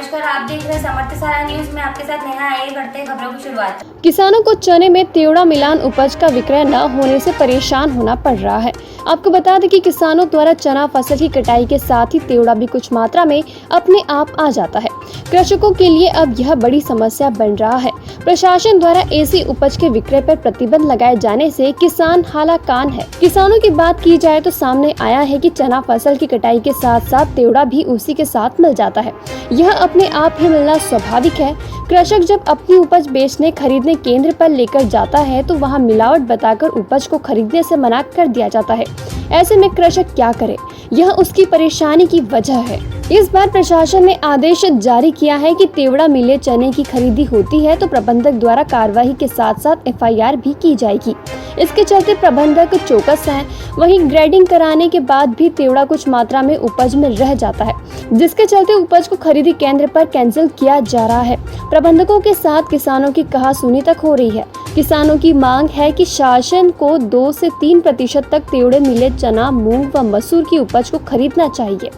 नमस्कार, आप देख रहे हैं समर्थ सारा न्यूज में आपके साथ नेहा। आइए बढ़ते हैं खबरों की शुरुआत। किसानों को चने में तेवड़ा मिलान उपज का विक्रय न होने से परेशान होना पड़ रहा है। आपको बता दें कि किसानों द्वारा चना फसल की कटाई के साथ ही तेवड़ा भी कुछ मात्रा में अपने आप आ जाता है। कृषकों के लिए अब यह बड़ी समस्या बन रहा है। प्रशासन द्वारा ऐसी उपज के विक्रय पर प्रतिबंध लगाए जाने से किसान हालाकान है। किसानों की बात की जाए तो सामने आया है कि चना फसल की कटाई के साथ साथ तेवड़ा भी उसी के साथ मिल जाता है। यह अपने आप ही मिलना स्वाभाविक है। कृषक जब अपनी उपज बेचने खरीदने केंद्र पर लेकर जाता है तो वहां मिलावट बताकर उपज को खरीदने से मना कर दिया जाता है। ऐसे में कृषक क्या करे, यह उसकी परेशानी की वजह है। इस बार प्रशासन ने आदेश जारी किया है कि तेवड़ा मिले चने की खरीदी होती है तो प्रबंधक द्वारा कार्रवाई के साथ साथ FIR भी की जाएगी। इसके चलते प्रबंधक चौकस हैं। वहीं ग्रेडिंग कराने के बाद भी तेवड़ा कुछ मात्रा में उपज में रह जाता है, जिसके चलते उपज को खरीदी केंद्र पर कैंसिल किया जा रहा है। प्रबंधकों के साथ किसानों की कहासुनी तक हो रही है। किसानों की मांग है कि शासन को 2 से 3% तक तेवड़े मिले चना, मूंग व मसूर की उपज को खरीदना चाहिए।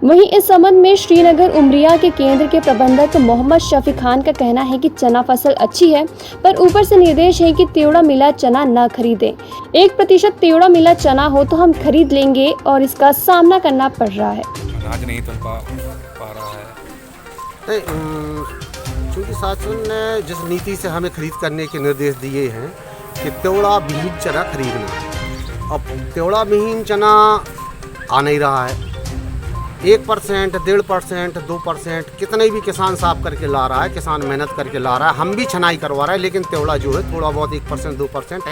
वहीं इस संबंध में श्रीनगर उमरिया के केंद्र के प्रबंधक मोहम्मद शफी खान का कहना है कि चना फसल अच्छी है, पर ऊपर से निर्देश है कि तेवड़ा मिला चना न खरीदें। 1% तेवड़ा मिला चना हो तो हम खरीद लेंगे और इसका सामना करना पड़ रहा है। अनाज नहीं तुल पा रहा है। चूँकि शासन ने जिस नीति से हमें खरीद करने के निर्देश दिए हैं कि तेवड़ा विहीन चना खरीदना, अब तेवड़ा विहीन चना आ नहीं रहा है। 1%, 1.5%, 2% कितने भी किसान साफ करके ला रहा है, किसान मेहनत करके ला रहा है, हम भी छनाई करवा रहे हैं, लेकिन तेवड़ा जो है थोड़ा बहुत 1%, 2%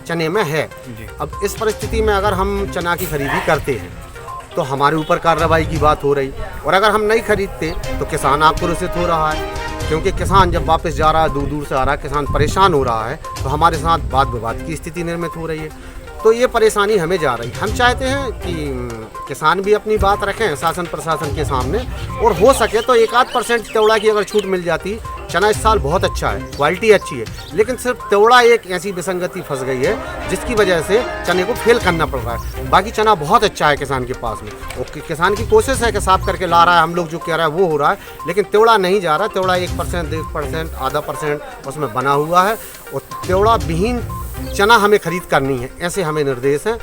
चने में है। अब इस परिस्थिति में अगर हम चना की खरीदी करते हैं तो हमारे ऊपर कार्रवाई की बात हो रही, और अगर हम नहीं खरीदते तो किसान आक्रोशित हो रहा है, क्योंकि किसान जब वापस जा रहा है, दूर दूर से आ रहा है, किसान परेशान हो रहा है, तो हमारे साथ वाद विवाद की स्थिति निर्मित हो रही है। तो ये परेशानी हमें जा रही है। हम चाहते हैं कि किसान भी अपनी बात रखें शासन प्रशासन के सामने, और हो सके तो 1-8% तेवड़ा की अगर छूट मिल जाती। चना इस साल बहुत अच्छा है, क्वालिटी अच्छी है, लेकिन सिर्फ तेवड़ा एक ऐसी विसंगति फंस गई है जिसकी वजह से चने को फेल करना पड़ रहा है। बाकी चना बहुत अच्छा है किसान के पास में, और किसान की कोशिश है कि साफ करके ला रहा है, हम लोग जो कह रहा है वो हो रहा है, लेकिन तेवड़ा नहीं जा रहा। तेवड़ा 1%, 1%, आधा % उसमें बना हुआ है, और तेवड़ा विहीन चना हमें खरीद करनी है, ऐसे हमें निर्देश हैं।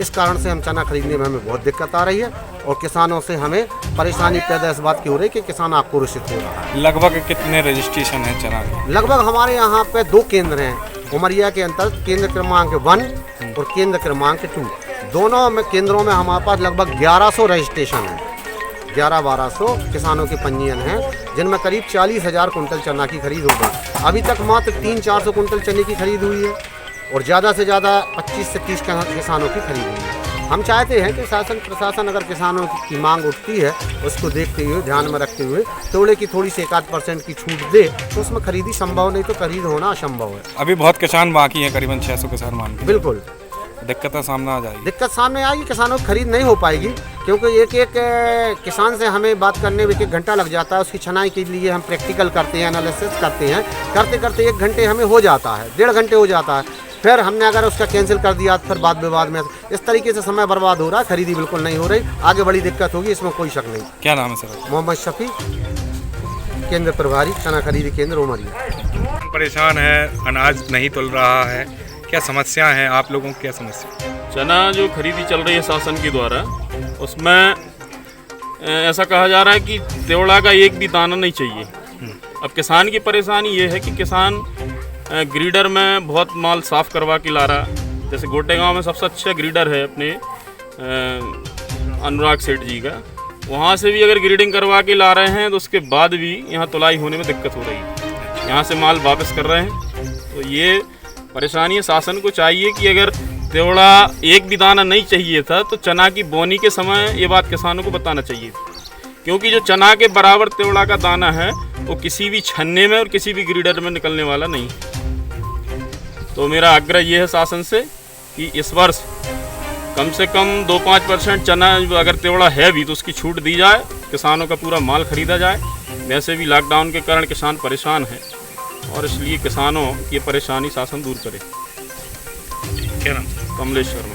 इस कारण से हम चना खरीदने में हमें बहुत दिक्कत आ रही है, और किसानों से हमें परेशानी पैदा इस बात की हो रही है कि किसान आक्रोशित हो रहा है। लगभग कितने रजिस्ट्रेशन है चना के? लगभग हमारे यहाँ पे 2 केंद्र हैं उमरिया के अंतर्गत, केंद्र क्रमांक 1 और केंद्र क्रमांक 2। दोनों में केंद्रों में हमारे पास लगभग 1100 रजिस्ट्रेशन है। 11-1200 किसानों के पंजीयन हैं, जिनमें करीब 40,000 कुंटल चना की खरीद हो गई। अभी तक मात्र 300-400 कुंटल चने की खरीद हुई है, और ज़्यादा से ज़्यादा 25 से 30 किसानों की खरीद हुई है। हम चाहते हैं कि शासन प्रशासन अगर किसानों की मांग उठती है, उसको देखते हुए, ध्यान में रखते हुए तेवड़े की थोड़ी सी 1-8% की छूट दे, तो उसमें खरीदी संभव, नहीं तो खरीद होना असंभव है। अभी बहुत किसान बाकी हैं, करीबन 600 किसान मान के। बिल्कुल दिक्कत का सामना आ जाएगी। दिक्कत सामने आएगी, किसानों की खरीद नहीं हो पाएगी, क्योंकि एक किसान से हमें बात करने में 1 घंटा लग जाता है। उसकी छनाई के लिए हम प्रैक्टिकल करते हैं, एनालिसिस करते हैं, करते करते 1 घंटे हमें हो जाता है, 1.5 घंटे हो जाता है। फिर हमने अगर उसका कैंसिल कर दिया तो फिर वाद विवाद में इस तरीके से समय बर्बाद हो रहा है, खरीदी बिल्कुल नहीं हो रही। आगे बड़ी दिक्कत होगी, इसमें कोई शक नहीं। क्या नाम है सर? मोहम्मद शफी, केंद्र प्रभारी, चना खरीदी केंद्र उमरिया। परेशान है, अनाज नहीं तुल रहा है, क्या समस्या है आप लोगों की? क्या समस्या? चना जो खरीदी चल रही है शासन के द्वारा, उसमें ऐसा कहा जा रहा है कि तेवड़ा का एक भी दाना नहीं चाहिए। अब किसान की परेशानी ये है कि किसान ग्रीडर में बहुत माल साफ़ करवा के ला रहा है। जैसे गोटे गांव में सबसे अच्छा ग्रीडर है अपने अनुराग सेठ जी का, वहाँ से भी अगर ग्रीडिंग करवा के ला रहे हैं तो उसके बाद भी यहाँ तुलाई होने में दिक्कत हो रही है, यहाँ से माल वापस कर रहे हैं। तो ये परेशानी है। शासन को चाहिए कि अगर तेवड़ा एक भी दाना नहीं चाहिए था तो चना की बोनी के समय ये बात किसानों को बताना चाहिए, क्योंकि जो चना के बराबर तेवड़ा का दाना है वो किसी भी छन्ने में और किसी भी ग्रीडर में निकलने वाला नहीं। तो मेरा आग्रह ये है शासन से कि इस वर्ष कम से कम 2-5% चना अगर तेवड़ा है भी तो उसकी छूट दी जाए, किसानों का पूरा माल खरीदा जाए। वैसे भी लॉकडाउन के कारण किसान परेशान हैं, और इसलिए किसानों की परेशानी शासन दूर करे। क्या नाम? कमलेश शर्मा।